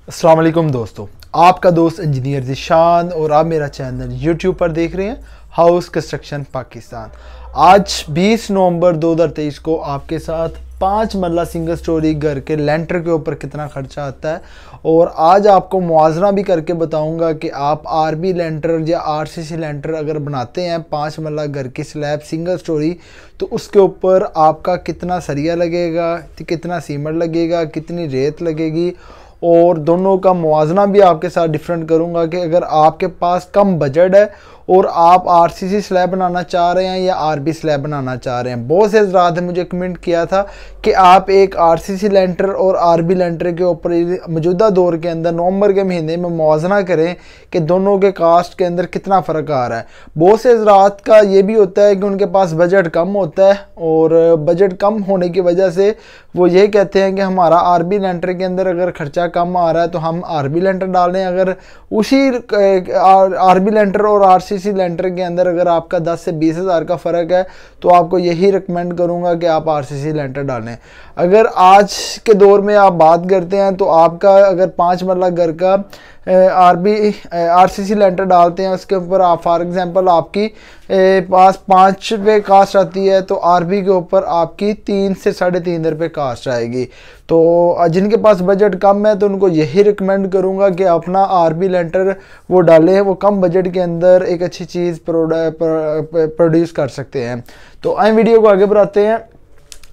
अस्सलाम वालेकुम दोस्तों, आपका दोस्त इंजीनियर ज़िशान और आप मेरा चैनल यूट्यूब पर देख रहे हैं हाउस कंस्ट्रक्शन पाकिस्तान। आज 20 नवंबर 2023 को आपके साथ 5 मरला सिंगल स्टोरी घर के लेंटर के ऊपर कितना खर्चा आता है और आज आपको मुआवजा भी करके बताऊंगा कि आप आरबी लेंटर या आरसीसी लेंटर अगर बनाते हैं 5 मरला घर की स्लैब सिंगल स्टोरी तो उसके ऊपर आपका कितना सरिया लगेगा, कितना सीमेंट लगेगा, कितनी रेत लगेगी और दोनों का मुवाजना भी आपके साथ डिफरेंट करूंगा कि अगर आपके पास कम बजट है और आप आरसीसी स्लैब बनाना चाह रहे हैं या आरबी स्लैब बनाना चाह रहे हैं। बहुत से हज़रात ने मुझे कमेंट किया था कि आप एक आरसीसी लेंटर और आरबी लेंटर के ऊपर मौजूदा दौर के अंदर नवंबर के महीने में मुवाजना करें कि दोनों के कास्ट के अंदर कितना फ़र्क आ रहा है। बहुत से हज़रात का ये भी होता है कि उनके पास बजट कम होता है और बजट कम होने की वजह से वो ये कहते हैं कि हमारा आरबी लेंटर के अंदर अगर ख़र्चा कम आ रहा है तो हम आरबी लेंटर डाल लें। अगर उसी आरबी लेंटर और आरसीसी लेंटर के अंदर अगर आपका 10 से 20 हज़ार का फ़र्क है तो आपको यही रिकमेंड करूंगा कि आप आरसीसी लेंटर डालें। अगर आज के दौर में आप बात करते हैं तो आपका अगर 5 मरला घर का आरसीसी लेंटर डालते हैं उसके ऊपर आप फॉर एग्जांपल आपकी पास 5 रुपये कास्ट आती है तो आरबी के ऊपर आपकी 3 से 3.5 रुपये कास्ट आएगी। तो जिनके पास बजट कम है तो उनको यही रिकमेंड करूंगा कि अपना आरबी लेंटर वो डालें, वो कम बजट के अंदर एक अच्छी चीज़ प्रोड्यूस कर सकते हैं। तो आए वीडियो को आगे बढ़ाते हैं।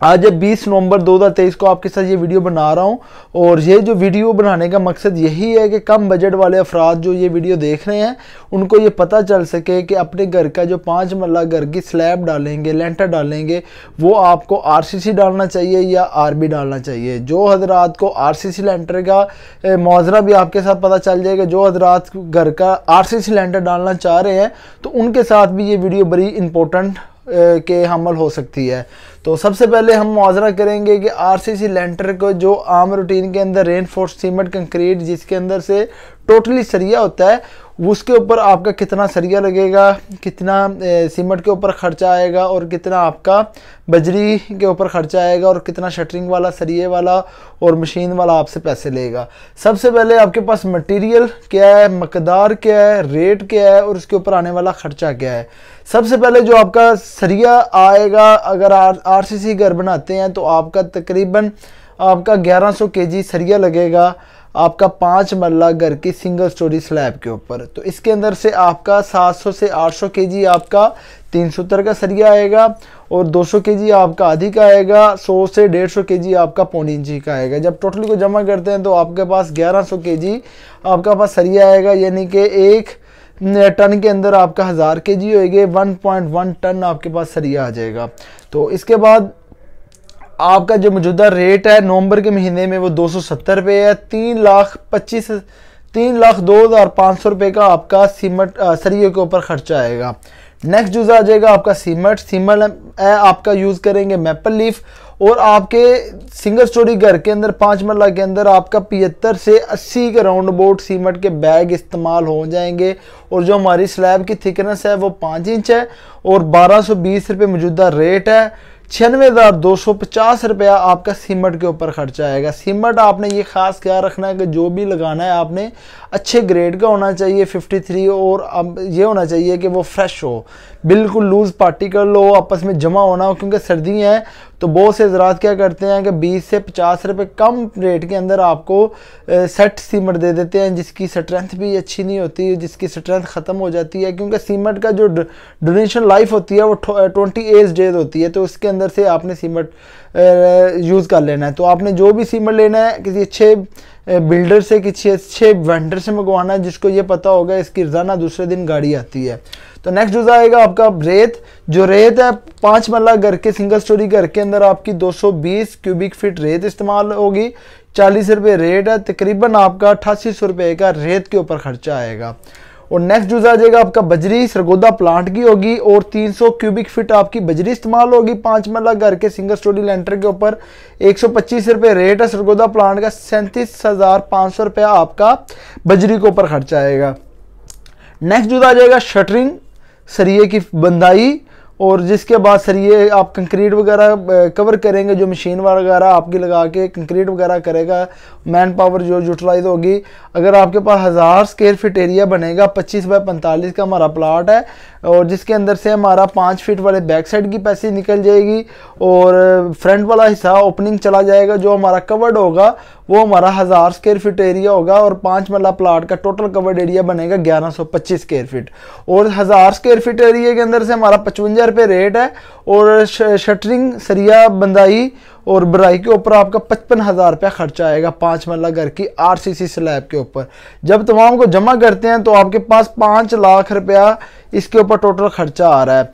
आज 20 नवंबर 2023 को आपके साथ ये वीडियो बना रहा हूँ और ये जो वीडियो बनाने का मकसद यही है कि कम बजट वाले अफराद जो ये वीडियो देख रहे हैं उनको ये पता चल सके कि अपने घर का जो 5 मरला घर की स्लैब डालेंगे, लेंटर डालेंगे, वो आपको आरसीसी डालना चाहिए या आरबी डालना चाहिए। जो हजरात को आरसीसी लेंटर का मुआवजा भी आपके साथ पता चल जाएगा, जो हजरात घर का आरसीसी लेंटर डालना चाह रहे हैं तो उनके साथ भी ये वीडियो बड़ी इंपॉर्टेंट के हमल हो सकती है। तो सबसे पहले हम मुआवजा करेंगे कि आरसीसी लेंटर को जो आम रूटीन के अंदर रेनफोर्स सीमेंट कंक्रीट जिसके अंदर से टोटली सरिया होता है उसके ऊपर आपका कितना सरिया लगेगा, कितना सीमेंट के ऊपर खर्चा आएगा और कितना आपका बजरी के ऊपर खर्चा आएगा और कितना शटरिंग वाला, सरिये वाला और मशीन वाला आपसे पैसे लेगा। सबसे पहले आपके पास मटेरियल क्या है, मकदार क्या है, रेट क्या है और उसके ऊपर आने वाला खर्चा क्या है। सबसे पहले जो आपका सरिया आएगा, अगर आरसीसी घर बनाते हैं तो आपका तकरीबन आपका 1100 केजी सरिया लगेगा आपका 5 मरला घर की सिंगल स्टोरी स्लैब के ऊपर। तो इसके अंदर से आपका 700 से 800 केजी आपका 370 का सरिया आएगा और 200 केजी आपका आधी का आएगा, 100 से 150 केजी आपका 1.25 इंची का आएगा। जब टोटली को जमा करते हैं तो आपके पास 1100 केजी आपका पास सरिया आएगा, यानी कि एक टन के अंदर आपका 1000 केजी होएगी, 1.1 टन आपके पास सरिया आ जाएगा। तो इसके बाद आपका जो मौजूदा रेट है नवंबर के महीने में वो 270 रुपये है। 3,02,500 रुपये का आपका सीमेंट सरिये के ऊपर खर्चा आएगा। नेक्स्ट यूज आ जाएगा आपका सीमेंट आपका यूज़ करेंगे मैपल लीफ और आपके सिंगल स्टोरी घर के अंदर 5 मरला के अंदर आपका 75 से 80 के राउंड अबाउट सीमेंट के बैग इस्तेमाल हो जाएंगे और जो हमारी स्लैब की थिकनेस है वो 5 इंच है और 1220 रुपये मौजूदा रेट है। 96,250 रुपया आपका सीमेंट के ऊपर खर्चा आएगा। सीमेंट आपने ये खास ख्याल रखना है कि जो भी लगाना है आपने अच्छे ग्रेड का होना चाहिए 53 और ये होना चाहिए कि वो फ्रेश हो, बिल्कुल लूज पार्टिकल हो, आपस में जमा होना हो, क्योंकि सर्दियाँ हैं तो बहुत से हज़रात क्या करते हैं कि 20 से 50 रुपये कम रेट के अंदर आपको सेट सीमेंट दे देते हैं जिसकी स्ट्रेंथ भी अच्छी नहीं होती, जिसकी स्ट्रेंथ ख़त्म हो जाती है क्योंकि सीमेंट का जो ड्यूरेशन लाइफ होती है वो 28 डेज होती है। तो उसके अंदर से आपने सीमेंट यूज़ कर लेना है। तो आपने जो भी सीमेंट लेना है किसी अच्छे बिल्डर से, किसी अच्छे वेंडर से मंगवाना है जिसको ये पता होगा इसकी रोज़ाना दूसरे दिन गाड़ी आती है। तो नेक्स्ट यूज़ आएगा आपका रेत। जो रेत है 5 मरला घर के सिंगल स्टोरी घर के अंदर आपकी 220 क्यूबिक फीट रेत इस्तेमाल होगी। 40 रुपये रेट है, तकरीबन आपका 8800 रुपये का रेत के ऊपर खर्चा आएगा। और नेक्स्ट यूज आ जाएगा आपका बजरी सरगोदा प्लांट की होगी और 300 क्यूबिक फीट आपकी बजरी इस्तेमाल होगी 5 मरला घर के सिंगल स्टोरी लेंटर के ऊपर। 125 रुपये रेट है सरगोदा प्लांट का। 37,500 रुपया आपका बजरी के ऊपर खर्चा आएगा। नेक्स्ट यूज आ जाएगा शटरिंग, सरिये की बंदाई और जिसके बाद सरिये आप कंक्रीट वगैरह कवर करेंगे, जो मशीन वगैरह आपकी लगा के कंक्रीट वगैरह करेगा, मैन पावर जो यूटिलाइज होगी। अगर आपके पास 1000 स्क्वायर फीट एरिया बनेगा, 25 बाय 45 का हमारा प्लाट है, और जिसके अंदर से हमारा 5 फीट वाले बैक साइड की पैसे निकल जाएगी और फ्रंट वाला हिस्सा ओपनिंग चला जाएगा। जो हमारा कवर्ड होगा वो हमारा 1000 स्क्वायर फीट एरिया होगा और 5 मरला प्लाट का टोटल कवर्ड एरिया बनेगा 1125 स्क्वायर फीट। और 1000 स्क्वायर फीट एरिया के अंदर से हमारा 55 रुपये रेट है, और शटरिंग, सरिया, बंदाई और बराई के ऊपर आपका 55,000 रुपया खर्चा आएगा 5 मरला घर की RCC स्लैब के ऊपर। जब तमाम को जमा करते हैं तो आपके पास 5 लाख रुपया इसके ऊपर टोटल खर्चा आ रहा है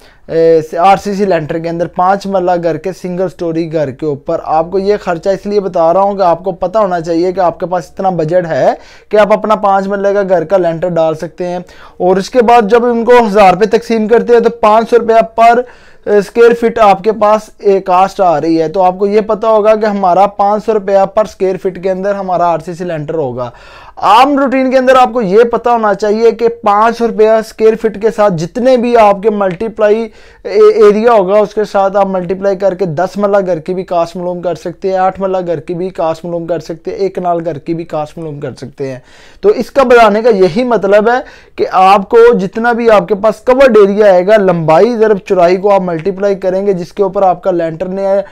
RCC लेंटर के अंदर 5 मरला घर के सिंगल स्टोरी घर के ऊपर। आपको ये खर्चा इसलिए बता रहा हूँ कि आपको पता होना चाहिए कि आपके पास इतना बजट है कि आप अपना 5 मरले का घर का लेंटर डाल सकते हैं। और इसके बाद जब उनको 1000 रुपये तकसीम करते हैं तो 500 रुपया पर स्क्वायर फीट आपके पास एक कास्ट आ रही है। तो आपको ये पता होगा कि हमारा 500 रुपया पर स्क्वायर फीट के अंदर हमारा RCC लेंटर होगा। आम रूटीन के अंदर आपको ये पता होना चाहिए कि 500 रुपया स्क्वायर फीट के साथ जितने भी आपके मल्टीप्लाई एरिया होगा उसके साथ आप मल्टीप्लाई करके 10 मरला घर की भी कास्ट मालूम कर सकते हैं, 8 मरला घर की भी कास्ट मालूम कर सकते हैं, 1 कनाल घर की भी कास्ट मालूम कर सकते हैं। तो इसका बताने का यही मतलब है कि आपको जितना भी आपके पास कवर्ड एरिया आएगा, लंबाई ज़रब चौड़ाई को आप मल्टीप्लाई करेंगे, जिसके ऊपर आपका लेंटर ने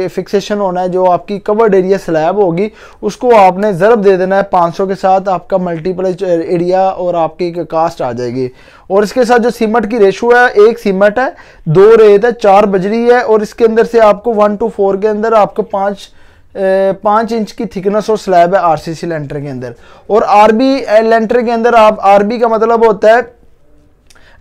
फिक्सेशन होना है, जो आपकी कवर्ड एरिया स्लैब होगी उसको आपने ज़रब दे देना है 500 के साथ, आपका मल्टीप्लाई एरिया और आपकी कास्ट आ जाएगी। और इसके साथ जो सीमेंट की रेशो है, 1 सीमेंट है, 2 रेत है, 4 बजरी है, और इसके अंदर से आपको 1:4 के अंदर आपको 5 इंच की थिकनेस और स्लैब है RCC लेंटर के अंदर। और RB लेंटर के अंदर आप RB का मतलब होता है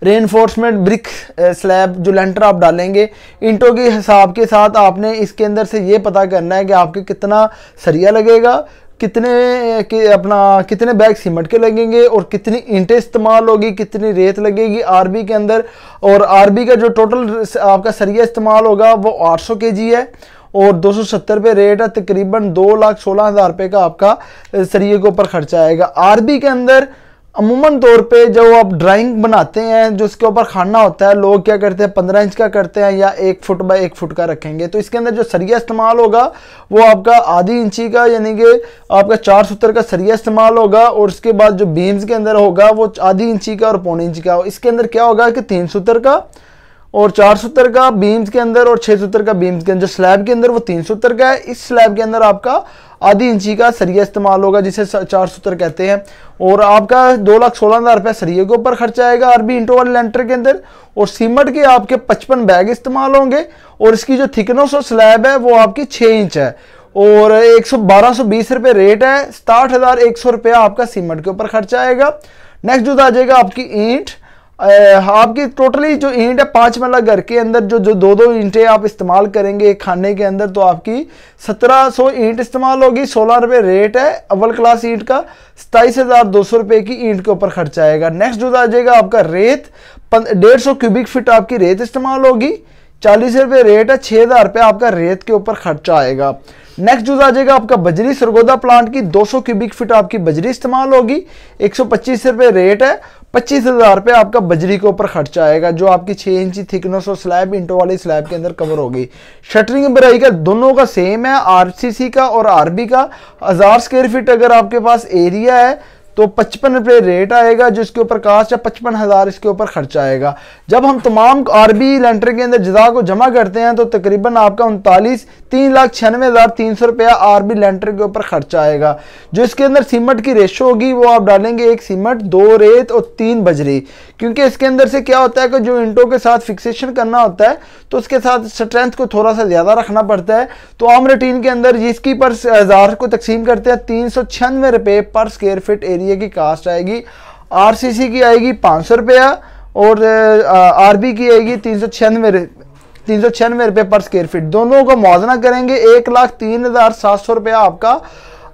रेनफोर्समेंट ब्रिक स्लैब। जो लेंटर आप डालेंगे इंटों के हिसाब के साथ आपने इसके अंदर से ये पता करना है कि आपके कितना सरिया लगेगा, कितने बैग सीमेंट के लगेंगे और कितनी ईंटें इस्तेमाल होगी, कितनी रेत लगेगी RB के अंदर। और RB का जो टोटल आपका सरिया इस्तेमाल होगा वो 800 kg है और 270 रुपये रेट है। तकरीबन 2,16,000 रुपये का आपका सरिये के ऊपर खर्चा आएगा। RB के अंदर अमूमन तौर पे जो आप ड्राइंग बनाते हैं, जो इसके ऊपर खाना होता है, लोग क्या करते हैं 15 इंच का करते हैं या 1 फुट बाय 1 फुट का रखेंगे। तो इसके अंदर जो सरिया इस्तेमाल होगा वो आपका आधी इंची का, यानी कि आपका 4 सूत्र का सरिया इस्तेमाल होगा। और इसके बाद जो बीम्स के अंदर होगा वो आधी इंची का और पौनी इंची का। इसके अंदर क्या होगा कि 3 सूत्र का और 4 सूत्र का बीम्स के अंदर और 6 सूत्र का बीम्स के अंदर। स्लैब के अंदर वो 3 सूत्र का है, इस स्लैब के अंदर आपका आधी इंची का सरिया इस्तेमाल होगा जिसे 4 सूत्र कहते हैं। और आपका 2,16,000 रुपये सरिये के ऊपर खर्चा आएगा RB इंटो वाले लेंटर के अंदर। और सीमेंट के आपके 55 बैग इस्तेमाल होंगे और इसकी जो थिकनेस और स्लैब है वो आपकी 6 इंच है और 1220 रुपये रेट है। 67,100 रुपया आपका सीमेंट के ऊपर खर्चा आएगा। नेक्स्ट जो आ जाएगा आपकी ईंट। आपकी टोटली जो ईंट है 5 मरला घर के अंदर जो 2 ईंटें आप इस्तेमाल करेंगे एक खाने के अंदर, तो आपकी 1700 ईंट इस्तेमाल होगी। 16 रुपये रेट है अव्वल क्लास ईंट का। 27,200 रुपये की ईंट के ऊपर खर्चा आएगा। नेक्स्ट जो आ जाएगा आपका रेत। 150 क्यूबिक फीट आपकी रेत इस्तेमाल होगी। 40 रुपये रेट है। 6,000 रुपये आपका रेत के ऊपर खर्चा आएगा। नेक्स्ट जो आ जाएगा आपका बजरी। सरगोदा प्लांट की 200 क्यूबिक फीट आपकी बजरी इस्तेमाल होगी। 125 रुपये रेट है। 25,000 रुपये आपका बजरी के ऊपर खर्चा आएगा, जो आपकी 6 इंची थिकनेस और स्लैब इंटो वाली स्लैब के अंदर कवर होगी। शटरिंग बराई का दोनों का सेम है, RCC का और RB का। 1000 स्क्वायर फीट अगर आपके पास एरिया है तो 55 रुपये रेट आएगा, जिसके ऊपर कास्ट है 55,000 इसके ऊपर खर्चा आएगा। जब हम तमाम RB लेंटर के अंदर जजा को जमा करते हैं तो तकरीबन आपका 3,96,300 रुपया RB लेंटर के ऊपर खर्चा आएगा। जो इसके अंदर सीमेंट की रेशो होगी वो आप डालेंगे 1 सीमेंट, 2 रेत और 3 बजरी, क्योंकि इसके अंदर से क्या होता है कि जो इंटों के साथ फिक्सेशन करना होता है तो उसके साथ स्ट्रेंथ को थोड़ा सा ज़्यादा रखना पड़ता है। तो आम रूटीन के अंदर जिसकी पर 1000 को तकसीम करते हैं 396 रुपये पर स्क्वायर फीट एरिया की कास्ट आएगी। RCC की आएगी 500 रुपया और RB की आएगी 396 रुपये पर स्क्वायर फीट। दोनों को मौजना करेंगे 1,03,700 रुपया आपका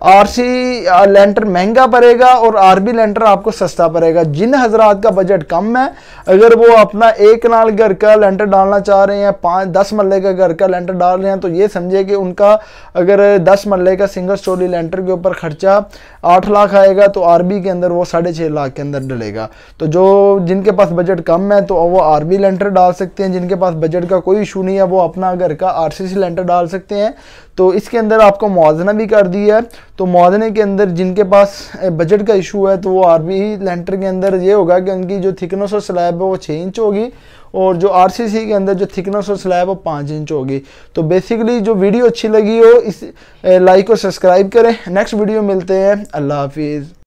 आरसी लेंटर महंगा पड़ेगा और आरबी लेंटर आपको सस्ता पड़ेगा। जिन हजरात का बजट कम है, अगर वो अपना एक नाल घर का लेंटर डालना चाह रहे हैं, 5-10 मरले का घर का लेंटर डाल रहे हैं, तो ये समझे कि उनका अगर 10 मरले का सिंगल स्टोरी लेंटर के ऊपर खर्चा 8 लाख आएगा, तो आरबी के अंदर वो 6.5 लाख के अंदर डलेगा। तो जो जिनके पास बजट कम है तो वो आरबी लेंटर डाल सकते हैं, जिनके पास बजट का कोई इशू नहीं है वो अपना घर का आरसीसी लेंटर डाल सकते हैं। तो इसके अंदर आपको मुआवजना भी कर दिया है। तो मुआवजे के अंदर जिनके पास बजट का इशू है तो वो आरबी लेंटर के अंदर ये होगा कि उनकी जो थिकनेस और स्लैब है वो 6 इंच होगी, और जो आरसीसी के अंदर जो थिकनेस और स्लैब है वो 5 इंच होगी। तो बेसिकली जो वीडियो अच्छी लगी हो इस लाइक और सब्सक्राइब करें। नेक्स्ट वीडियो मिलते हैं। अल्लाह हाफिज़।